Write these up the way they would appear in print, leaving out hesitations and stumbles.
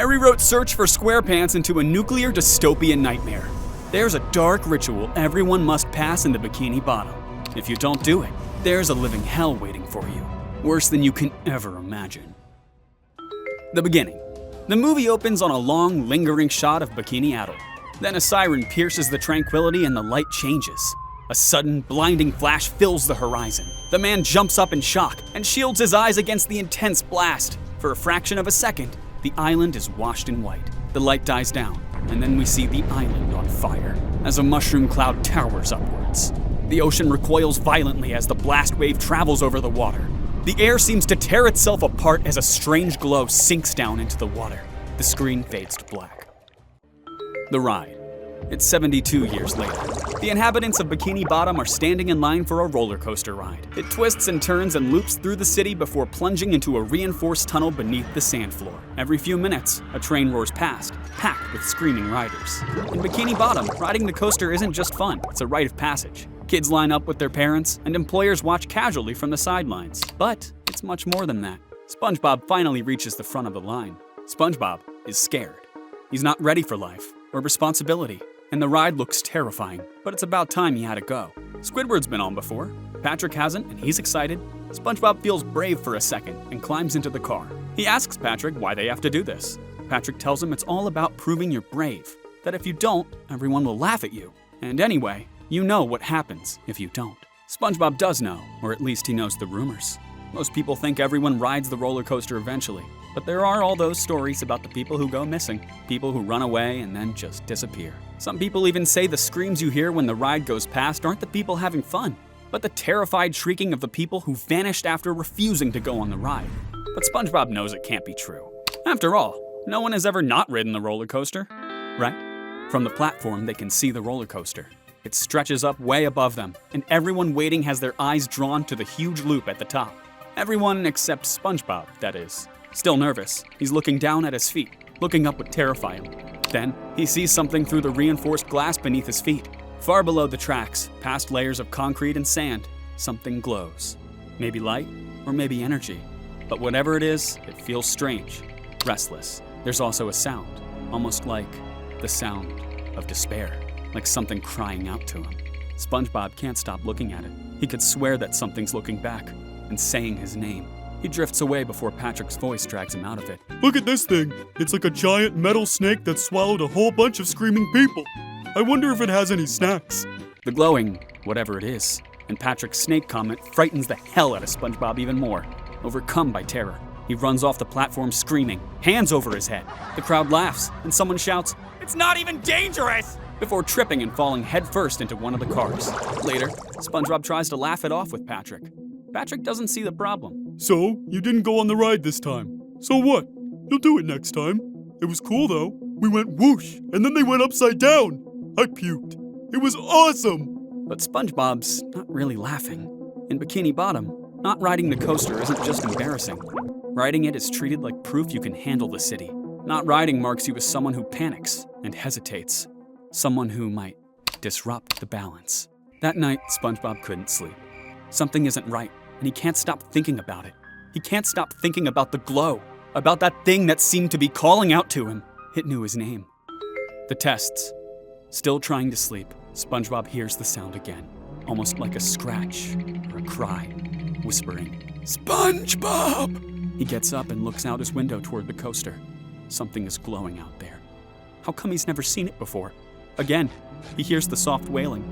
rewrote Search for Squarepants into a nuclear dystopian nightmare. There's a dark ritual everyone must pass in the Bikini Bottom. If you don't do it, there's a living hell waiting for you. Worse than you can ever imagine. The beginning. The movie opens on a long, lingering shot of Bikini Atol. Then a siren pierces the tranquility and the light changes. A sudden, blinding flash fills the horizon. The man jumps up in shock and shields his eyes against the intense blast. For a fraction of a second, the island is washed in white. The light dies down, and then we see the island on fire as a mushroom cloud towers upwards. The ocean recoils violently as the blast wave travels over the water. The air seems to tear itself apart as a strange glow sinks down into the water. The screen fades to black. The ride. It's 72 years later. The inhabitants of Bikini Bottom are standing in line for a roller coaster ride. It twists and turns and loops through the city before plunging into a reinforced tunnel beneath the sand floor. Every few minutes, a train roars past, packed with screaming riders. In Bikini Bottom, riding the coaster isn't just fun, it's a rite of passage. Kids line up with their parents, and employers watch casually from the sidelines. But it's much more than that. SpongeBob finally reaches the front of the line. SpongeBob is scared. He's not ready for life or responsibility, and the ride looks terrifying, but it's about time he had to go. Squidward's been on before. Patrick hasn't, and he's excited. SpongeBob feels brave for a second and climbs into the car. He asks Patrick why they have to do this. Patrick tells him it's all about proving you're brave, that if you don't, everyone will laugh at you. And anyway, you know what happens if you don't. SpongeBob does know, or at least he knows the rumors. Most people think everyone rides the roller coaster eventually, but there are all those stories about the people who go missing, people who run away and then just disappear. Some people even say the screams you hear when the ride goes past aren't the people having fun, but the terrified shrieking of the people who vanished after refusing to go on the ride. But SpongeBob knows it can't be true. After all, no one has ever not ridden the roller coaster, right? From the platform, they can see the roller coaster. It stretches up way above them, and everyone waiting has their eyes drawn to the huge loop at the top. Everyone except SpongeBob, that is. Still nervous, he's looking down at his feet. Looking up would terrify him. Then, he sees something through the reinforced glass beneath his feet. Far below the tracks, past layers of concrete and sand, something glows. Maybe light, or maybe energy. But whatever it is, it feels strange, restless. There's also a sound, almost like the sound of despair, like something crying out to him. SpongeBob can't stop looking at it. He could swear that something's looking back and saying his name. He drifts away before Patrick's voice drags him out of it. Look at this thing. It's like a giant metal snake that swallowed a whole bunch of screaming people. I wonder if it has any snacks. The glowing, whatever it is, and Patrick's snake comment frightens the hell out of SpongeBob even more. Overcome by terror, he runs off the platform screaming, hands over his head. The crowd laughs, and someone shouts, "It's not even dangerous!" before tripping and falling headfirst into one of the cars. Later, SpongeBob tries to laugh it off with Patrick. Patrick doesn't see the problem. So, you didn't go on the ride this time. So what? You'll do it next time. It was cool though. We went whoosh, and then they went upside down. I puked. It was awesome! But SpongeBob's not really laughing. In Bikini Bottom, not riding the coaster isn't just embarrassing. Riding it is treated like proof you can handle the city. Not riding marks you as someone who panics and hesitates. Someone who might disrupt the balance. That night, SpongeBob couldn't sleep. Something isn't right, and he can't stop thinking about it. He can't stop thinking about the glow, about that thing that seemed to be calling out to him. It knew his name. The tests. Still trying to sleep, SpongeBob hears the sound again, almost like a scratch or a cry, whispering, "SpongeBob!" He gets up and looks out his window toward the coaster. Something is glowing out there. How come he's never seen it before? Again, he hears the soft wailing.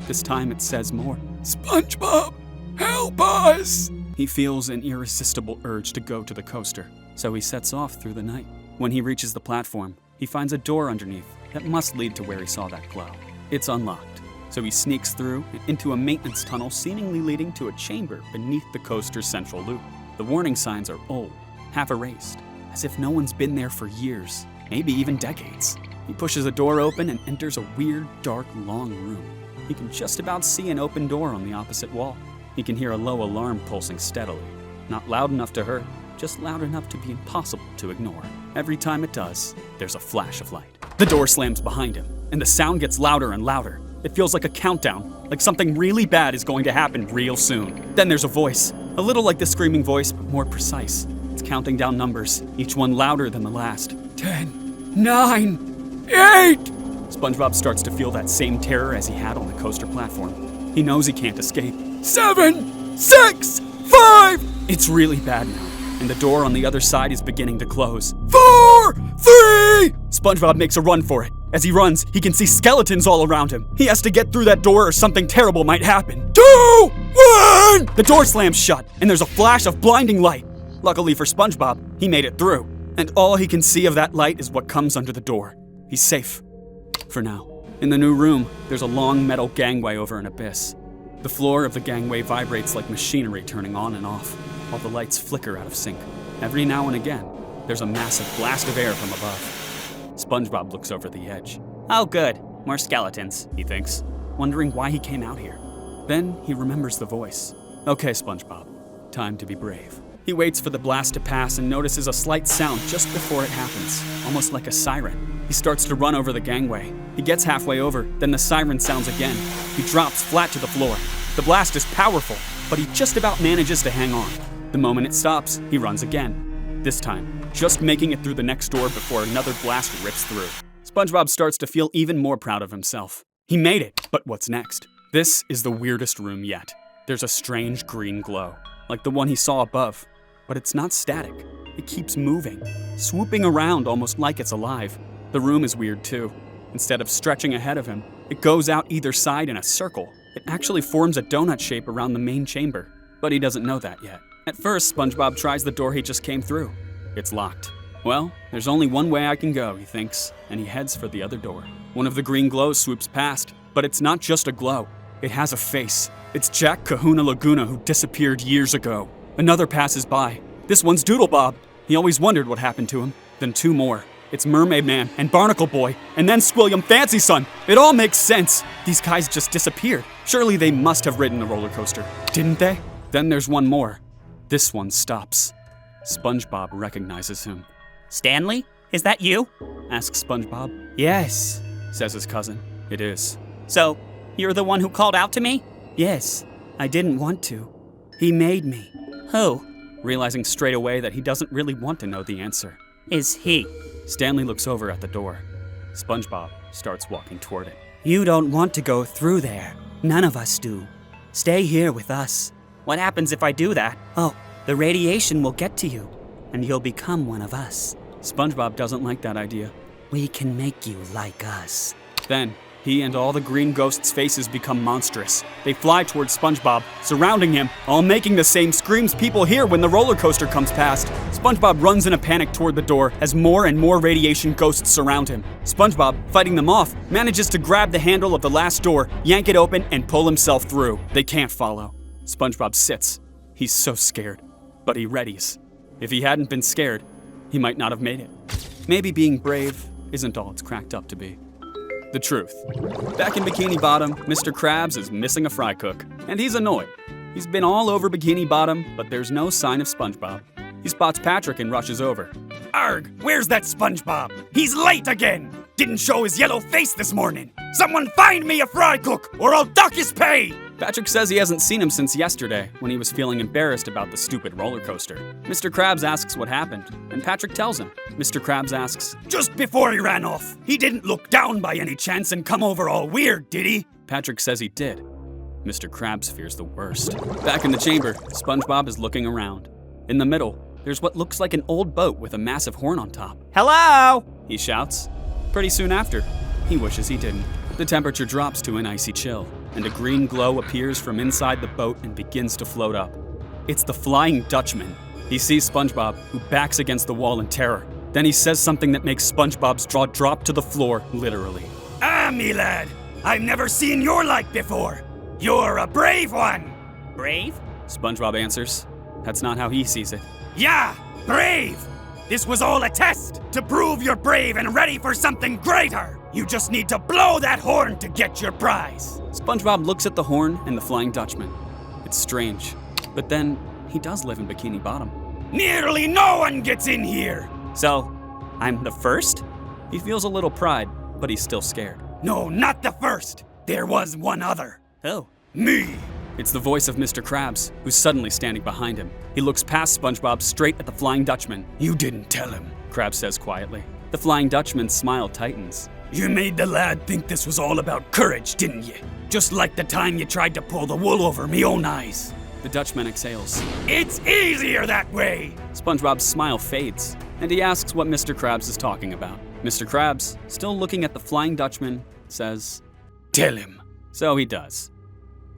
This time it says more. "SpongeBob, help us!" He feels an irresistible urge to go to the coaster, so he sets off through the night. When he reaches the platform, he finds a door underneath that must lead to where he saw that glow. It's unlocked, so he sneaks through and into a maintenance tunnel seemingly leading to a chamber beneath the coaster's central loop. The warning signs are old, half erased, as if no one's been there for years, maybe even decades. He pushes a door open and enters a weird, dark, long room. He can just about see an open door on the opposite wall. He can hear a low alarm pulsing steadily. Not loud enough to hurt, just loud enough to be impossible to ignore. Every time it does, there's a flash of light. The door slams behind him, and the sound gets louder and louder. It feels like a countdown, like something really bad is going to happen real soon. Then there's a voice, a little like the screaming voice, but more precise. It's counting down numbers, each one louder than the last. 10, 9, 8! SpongeBob starts to feel that same terror as he had on the coaster platform. He knows he can't escape. 7, 6, 5! It's really bad now, and the door on the other side is beginning to close. 4, 3! SpongeBob makes a run for it. As he runs, he can see skeletons all around him. He has to get through that door or something terrible might happen. 2, 1! The door slams shut, and there's a flash of blinding light. Luckily for SpongeBob, he made it through. And all he can see of that light is what comes under the door. He's safe. For now. In the new room, there's a long metal gangway over an abyss. The floor of the gangway vibrates like machinery turning on and off, while the lights flicker out of sync. Every now and again, there's a massive blast of air from above. SpongeBob looks over the edge. Oh good, more skeletons, he thinks, wondering why he came out here. Then he remembers the voice. Okay, SpongeBob, time to be brave. He waits for the blast to pass and notices a slight sound just before it happens, almost like a siren. He starts to run over the gangway. He gets halfway over, then the siren sounds again. He drops flat to the floor. The blast is powerful, but he just about manages to hang on. The moment it stops, he runs again. This time, just making it through the next door before another blast rips through. SpongeBob starts to feel even more proud of himself. He made it, but what's next? This is the weirdest room yet. There's a strange green glow, like the one he saw above. But it's not static. It keeps moving, swooping around almost like it's alive. The room is weird too. Instead of stretching ahead of him, it goes out either side in a circle. It actually forms a donut shape around the main chamber. But he doesn't know that yet. At first, SpongeBob tries the door he just came through. It's locked. Well, there's only one way I can go, he thinks, and he heads for the other door. One of the green glows swoops past, but it's not just a glow. It has a face. It's Jack Kahuna Laguna who disappeared years ago. Another passes by. This one's Doodle Bob. He always wondered what happened to him. Then two more. It's Mermaid Man and Barnacle Boy, and then Squilliam Fancy Son. It all makes sense. These guys just disappeared. Surely they must have ridden the roller coaster, didn't they? Then there's one more. This one stops. SpongeBob recognizes him. Stanley? Is that you? Asks SpongeBob. Yes, says his cousin. It is. So, you're the one who called out to me? Yes, I didn't want to. He made me. Who? Realizing straight away that he doesn't really want to know the answer. Is he? Stanley looks over at the door. SpongeBob starts walking toward it. You don't want to go through there. None of us do. Stay here with us. What happens if I do that? Oh, the radiation will get to you, and you'll become one of us. SpongeBob doesn't like that idea. We can make you like us. Then, he and all the green ghosts' faces become monstrous. They fly towards SpongeBob, surrounding him, all making the same screams people hear when the roller coaster comes past. SpongeBob runs in a panic toward the door as more and more radiation ghosts surround him. SpongeBob, fighting them off, manages to grab the handle of the last door, yank it open, and pull himself through. They can't follow. SpongeBob sits. He's so scared, but he readies. If he hadn't been scared, he might not have made it. Maybe being brave isn't all it's cracked up to be. The truth. Back in Bikini Bottom, Mr. Krabs is missing a fry cook, and he's annoyed. He's been all over Bikini Bottom, but there's no sign of SpongeBob. He spots Patrick and rushes over. Arg, where's that SpongeBob? He's late again! Didn't show his yellow face this morning! Someone find me a fry cook, or I'll dock his pay! Patrick says he hasn't seen him since yesterday, when he was feeling embarrassed about the stupid roller coaster. Mr. Krabs asks what happened, and Patrick tells him. Mr. Krabs asks, Just before he ran off, he didn't look down by any chance and come over all weird, did he? Patrick says he did. Mr. Krabs fears the worst. Back in the chamber, SpongeBob is looking around. In the middle, there's what looks like an old boat with a massive horn on top. Hello? He shouts. Pretty soon after, he wishes he didn't. The temperature drops to an icy chill, and a green glow appears from inside the boat and begins to float up. It's the Flying Dutchman. He sees SpongeBob, who backs against the wall in terror. Then he says something that makes SpongeBob's jaw drop to the floor, literally. Ah, me lad, I've never seen your like before. You're a brave one. Brave? SpongeBob answers. That's not how he sees it. Yeah, brave. This was all a test to prove you're brave and ready for something greater. You just need to blow that horn to get your prize. SpongeBob looks at the horn and the Flying Dutchman. It's strange, but then he does live in Bikini Bottom. Nearly no one gets in here. So, I'm the first? He feels a little pride, but he's still scared. No, not the first. There was one other. Who? Me. It's the voice of Mr. Krabs, who's suddenly standing behind him. He looks past SpongeBob straight at the Flying Dutchman. You didn't tell him. Krabs says quietly. The Flying Dutchman's smile tightens. You made the lad think this was all about courage, didn't you? Just like the time you tried to pull the wool over me own eyes. The Dutchman exhales. It's easier that way! SpongeBob's smile fades, and he asks what Mr. Krabs is talking about. Mr. Krabs, still looking at the Flying Dutchman, says, Tell him. So he does.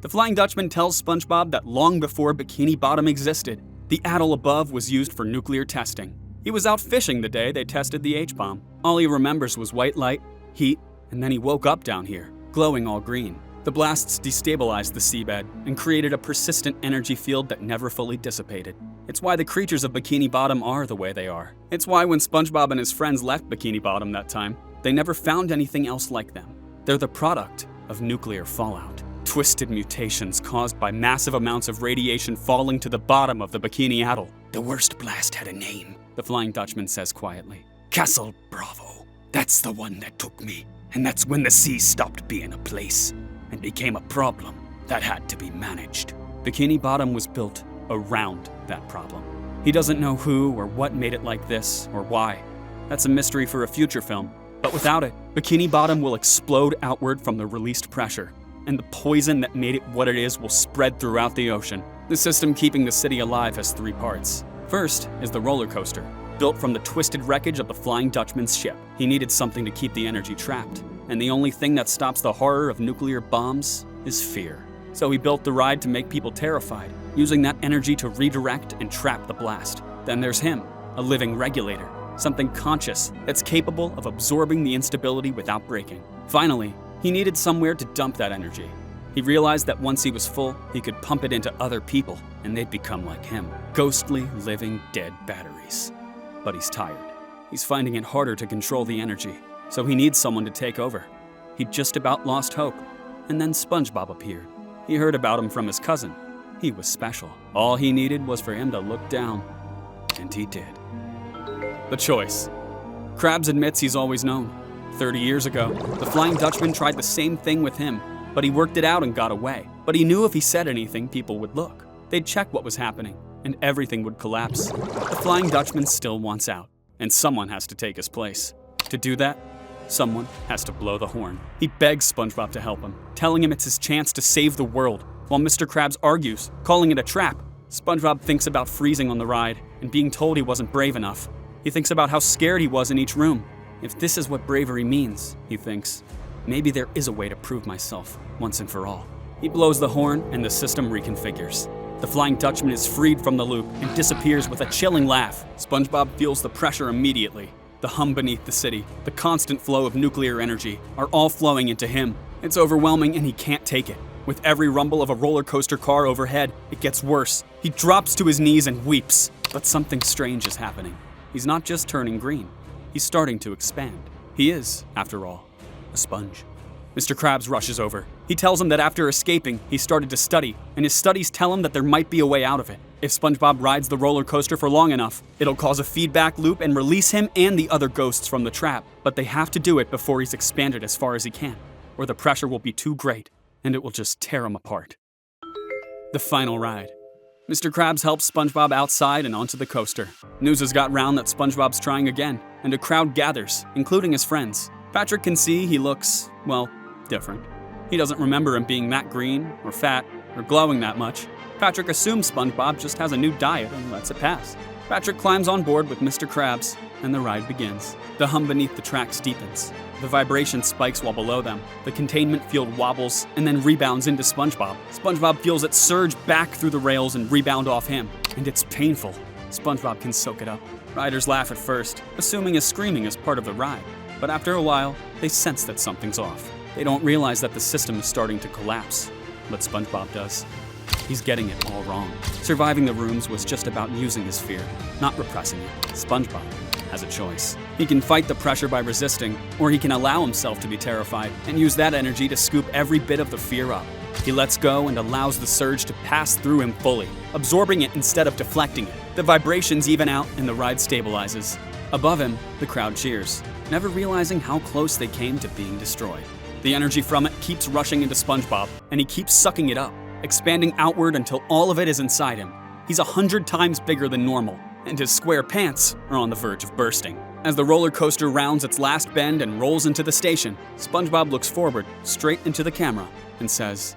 The Flying Dutchman tells SpongeBob that long before Bikini Bottom existed, the atoll above was used for nuclear testing. He was out fishing the day they tested the H-bomb. All he remembers was white light, heat, and then he woke up down here, glowing all green. The blasts destabilized the seabed and created a persistent energy field that never fully dissipated. It's why the creatures of Bikini Bottom are the way they are. It's why when SpongeBob and his friends left Bikini Bottom that time, they never found anything else like them. They're the product of nuclear fallout. Twisted mutations caused by massive amounts of radiation falling to the bottom of the Bikini Atoll. The worst blast had a name, The Flying Dutchman says quietly. Castle Bravo. That's the one that took me. And that's when the sea stopped being a place and became a problem that had to be managed. Bikini Bottom was built around that problem. He doesn't know who or what made it like this or why. That's a mystery for a future film. But without it, Bikini Bottom will explode outward from the released pressure, and the poison that made it what it is will spread throughout the ocean. The system keeping the city alive has 3 parts. First is the roller coaster, built from the twisted wreckage of the Flying Dutchman's ship. He needed something to keep the energy trapped, and the only thing that stops the horror of nuclear bombs is fear. So he built the ride to make people terrified, using that energy to redirect and trap the blast. Then there's him, a living regulator, something conscious that's capable of absorbing the instability without breaking. Finally, he needed somewhere to dump that energy. He realized that once he was full, he could pump it into other people, and they'd become like him. Ghostly, living, dead batteries. But he's tired. He's finding it harder to control the energy, so he needs someone to take over. He'd just about lost hope, and then SpongeBob appeared. He heard about him from his cousin. He was special. All he needed was for him to look down, and he did. The choice. Krabs admits he's always known. 30 years ago, the Flying Dutchman tried the same thing with him, but he worked it out and got away. But he knew if he said anything, people would look. They'd check what was happening, and everything would collapse. The Flying Dutchman still wants out, and someone has to take his place. To do that, someone has to blow the horn. He begs SpongeBob to help him, telling him it's his chance to save the world, while Mr. Krabs argues, calling it a trap. SpongeBob thinks about freezing on the ride and being told he wasn't brave enough. He thinks about how scared he was in each room. If this is what bravery means, he thinks, maybe there is a way to prove myself once and for all. He blows the horn and the system reconfigures. The Flying Dutchman is freed from the loop and disappears with a chilling laugh. SpongeBob feels the pressure immediately. The hum beneath the city, the constant flow of nuclear energy are all flowing into him. It's overwhelming and he can't take it. With every rumble of a roller coaster car overhead, it gets worse. He drops to his knees and weeps. But something strange is happening. He's not just turning green. He's starting to expand. He is, after all, a sponge. Mr. Krabs rushes over. He tells him that after escaping, he started to study, and his studies tell him that there might be a way out of it. If SpongeBob rides the roller coaster for long enough, it'll cause a feedback loop and release him and the other ghosts from the trap. But they have to do it before he's expanded as far as he can, or the pressure will be too great, and it will just tear him apart. The final ride. Mr. Krabs helps SpongeBob outside and onto the coaster. News has got round that SpongeBob's trying again, and a crowd gathers, including his friends. Patrick can see he looks, well, different. He doesn't remember him being that green, or fat, or glowing that much. Patrick assumes SpongeBob just has a new diet and lets it pass. Patrick climbs on board with Mr. Krabs, and the ride begins. The hum beneath the tracks deepens. The vibration spikes while below them. The containment field wobbles and then rebounds into SpongeBob. SpongeBob feels it surge back through the rails and rebound off him. And it's painful. SpongeBob can soak it up. Riders laugh at first, assuming his screaming is part of the ride. But after a while, they sense that something's off. They don't realize that the system is starting to collapse. But SpongeBob does. He's getting it all wrong. Surviving the rooms was just about using his fear, not repressing it. SpongeBob has a choice. He can fight the pressure by resisting, or he can allow himself to be terrified and use that energy to scoop every bit of the fear up. He lets go and allows the surge to pass through him fully, absorbing it instead of deflecting it. The vibrations even out and the ride stabilizes. Above him, the crowd cheers, never realizing how close they came to being destroyed. The energy from it keeps rushing into SpongeBob, and he keeps sucking it up. expanding outward until all of it is inside him. He's 100 times bigger than normal, and his square pants are on the verge of bursting. As the roller coaster rounds its last bend and rolls into the station, SpongeBob looks forward, straight into the camera, and says,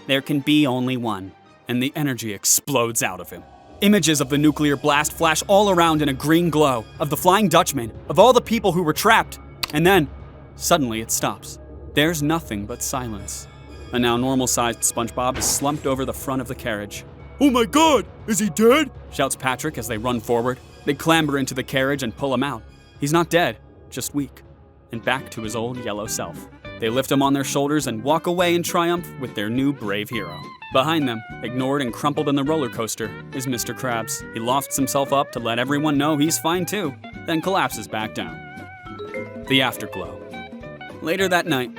"There can be only one." And the energy explodes out of him. Images of the nuclear blast flash all around in a green glow, of the Flying Dutchman, of all the people who were trapped. And then, suddenly it stops. There's nothing but silence. A now normal-sized SpongeBob is slumped over the front of the carriage. Oh my god, is he dead? Shouts Patrick as they run forward. They clamber into the carriage and pull him out. He's not dead, just weak, and back to his old yellow self. They lift him on their shoulders and walk away in triumph with their new brave hero. Behind them, ignored and crumpled in the roller coaster, is Mr. Krabs. He lofts himself up to let everyone know he's fine too, then collapses back down. The afterglow. Later that night,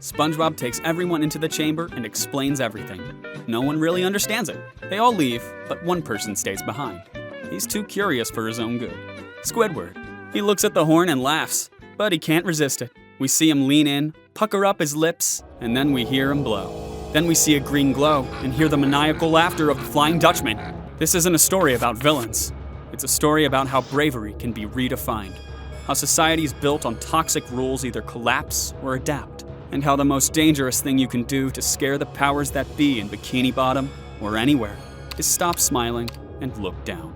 SpongeBob takes everyone into the chamber and explains everything. No one really understands it. They all leave, but one person stays behind. He's too curious for his own good. Squidward. He looks at the horn and laughs, but he can't resist it. We see him lean in, pucker up his lips, and then we hear him blow. Then we see a green glow and hear the maniacal laughter of the Flying Dutchman. This isn't a story about villains. It's a story about how bravery can be redefined, how societies built on toxic rules either collapse or adapt, and how the most dangerous thing you can do to scare the powers that be in Bikini Bottom or anywhere is stop smiling and look down.